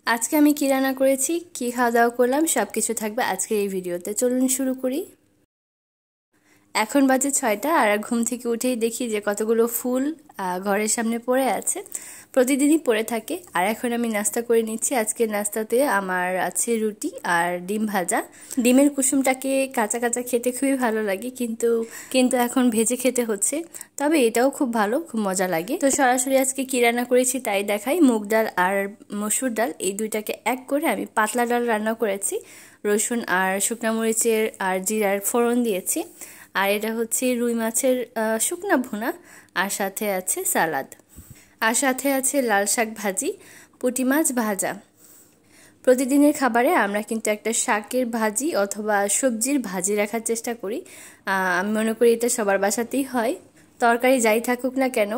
আজকে আমি কি রান্না করেছি, কি খাওয়া দাওয়া করলাম সবকিছু থাকবে আজকের এই ভিডিওতে। চলুন শুরু করি। এখন বাজে 6টা আর ঘুম থেকে উঠেই দেখি যে কতগুলো ফুল ঘরের সামনে পড়ে আছে। প্রতিদিনই পড়ে থাকে। আর এখন আমি নাস্তা করে নিচ্ছি। আজকের নাস্তাতে আমার আছে রুটি আর ডিম ভাজা। ডিমের কুসুমটাকে কাঁচা কাঁচা খেতে খুবই ভালো লাগে, কিন্তু এখন ভেজে খেতে হচ্ছে। তবে এটাও খুব ভালো, খুব মজা লাগে। তো সরাসরি আজকে কি রান্না করেছি তাই দেখাই। মুগ ডাল আর মসুর ডাল এই দুইটাকে এক করে আমি পাতলা ডাল রান্না করেছি। রসুন আর শুকনো মরিচের আর জিরার ফোড়ন দিয়েছি। আর এটা হচ্ছে রুই মাছের শুকনা ভুনা, আর সাথে আছে সালাদ, আর সাথে আছে লাল শাক ভাজি, পুঁটি মাছ ভাজা। প্রতিদিনের খাবারে আমরা কিন্তু একটা শাকের ভাজি অথবা সবজির ভাজি রাখার চেষ্টা করি। আমি মনে করি এটা সবার বাসাতেই হয়। তরকারি যাই থাকুক না কেন,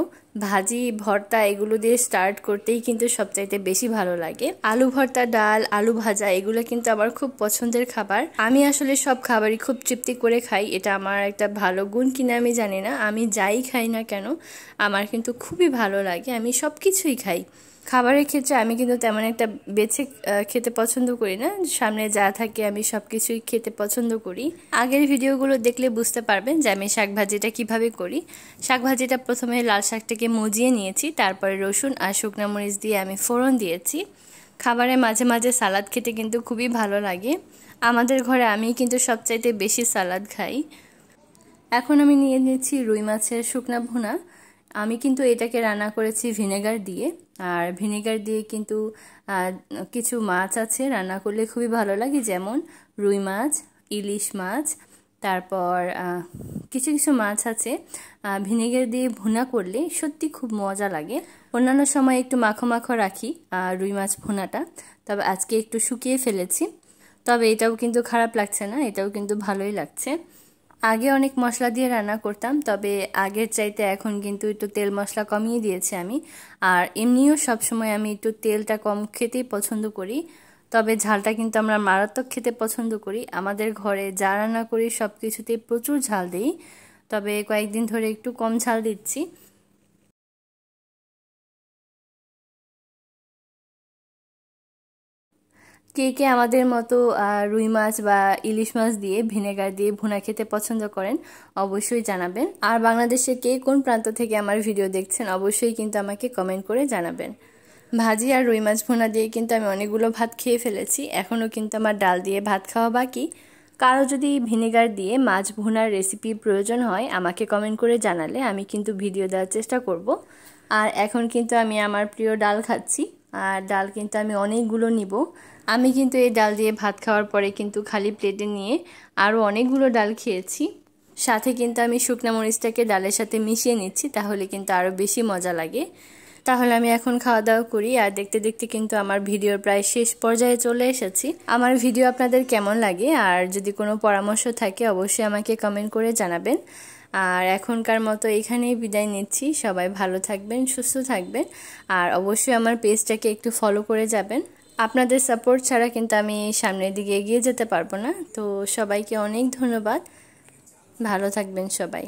ভাজি ভর্তা এগুলো দিয়ে স্টার্ট করতেই কিন্তু সবচাইতে বেশি ভালো লাগে। আলু ভর্তা, ডাল, আলু ভাজা এগুলো কিন্তু আমার খুব পছন্দের খাবার। আমি আসলে সব খাবারই খুব তৃপ্তি করে খাই। এটা আমার একটা ভালো গুণ কিনা আমি জানি না। আমি যাই খাই না কেন আমার কিন্তু খুবই ভালো লাগে। আমি সব কিছুই খাই। খাবারের ক্ষেত্রে আমি কিন্তু তেমন একটা বেছে খেতে পছন্দ করি না। সামনে যা থাকে আমি সব কিছুই খেতে পছন্দ করি। আগের ভিডিওগুলো দেখলে বুঝতে পারবেন যে আমি শাক ভাজিটা কীভাবে করি। শাক ভাজিটা প্রথমে লাল শাকটাকে মজিয়ে নিয়েছি, তারপরে রসুন আর শুকনো মরিচ দিয়ে আমি ফোড়ন দিয়েছি। খাবারের মাঝে মাঝে সালাদ খেতে কিন্তু খুবই ভালো লাগে। আমাদের ঘরে আমি কিন্তু সবচাইতে বেশি সালাদ খাই। এখন আমি নিয়ে নিচ্ছি রুই মাছের শুকনা ভুনা। আমি কিন্তু এটাকে রান্না করেছি ভিনেগার দিয়ে। আর ভিনেগার দিয়ে কিন্তু কিছু মাছ আছে রান্না করলে খুবই ভালো লাগে, যেমন রুই মাছ, ইলিশ মাছ, তারপর কিছু কিছু মাছ আছে ভিনেগার দিয়ে ভুনা করলে সত্যি খুব মজা লাগে। অন্যান্য সময় একটু মাখো মাখো রাখি রুই মাছ ভুনাটা, তবে আজকে একটু শুকিয়ে ফেলেছি। তবে এটাও কিন্তু খারাপ লাগছে না, এটাও কিন্তু ভালোই লাগছে। আগে অনেক মশলা দিয়ে রান্না করতাম, তবে আগের চাইতে এখন কিন্তু একটু তেল মশলা কমিয়ে দিয়েছি আমি। আর এমনিও সবসময় আমি একটু তেলটা কম খেতেই পছন্দ করি। তবে ঝালটা কিন্তু আমরা মারাত্মক খেতে পছন্দ করি। আমাদের ঘরে যা রান্না করি সব কিছুতেই প্রচুর ঝাল দিই, তবে কয়েকদিন ধরে একটু কম ঝাল দিচ্ছি। কে কে আমাদের মতো রুই মাছ বা ইলিশ মাছ দিয়ে ভিনেগার দিয়ে ভুনা খেতে পছন্দ করেন অবশ্যই জানাবেন। আর বাংলাদেশে কে কোন প্রান্ত থেকে আমার ভিডিও দেখছেন অবশ্যই কিন্তু আমাকে কমেন্ট করে জানাবেন। ভাজি আর রুই মাছ ভুনা দিয়ে কিন্তু আমি অনেকগুলো ভাত খেয়ে ফেলেছি। এখনও কিন্তু আমার ডাল দিয়ে ভাত খাওয়া বাকি। কারো যদি ভিনেগার দিয়ে মাছ ভুনার রেসিপি প্রয়োজন হয় আমাকে কমেন্ট করে জানালে আমি কিন্তু ভিডিও দেওয়ার চেষ্টা করব। আর এখন কিন্তু আমি আমার প্রিয় ডাল খাচ্ছি। আর ডাল কিন্তু আমি অনেকগুলো নিব। আমি কিন্তু এই ডাল দিয়ে ভাত খাওয়ার পরে কিন্তু খালি প্লেটে নিয়ে আরও অনেকগুলো ডাল খেয়েছি। সাথে কিন্তু আমি শুকনো মরিচটাকে ডালের সাথে মিশিয়ে নিচ্ছি, তাহলে কিন্তু আরও বেশি মজা লাগে। তাহলে আমি এখন খাওয়া দাওয়া করি। আর দেখতে দেখতে কিন্তু আমার ভিডিওর প্রায় শেষ পর্যায়ে চলে এসেছি। আমার ভিডিও আপনাদের কেমন লাগে আর যদি কোনো পরামর্শ থাকে অবশ্যই আমাকে কমেন্ট করে জানাবেন। আর এখনকার মতো এখানেই বিদায় নিচ্ছি। সবাই ভালো থাকবেন, সুস্থ থাকবেন, আর অবশ্যই আমার পেজটাকে একটু ফলো করে যাবেন। আপনাদের সাপোর্ট ছাড়া কিন্তু আমি সামনের দিকে এগিয়ে যেতে পারবো না। তো সবাইকে অনেক ধন্যবাদ। ভালো থাকবেন সবাই।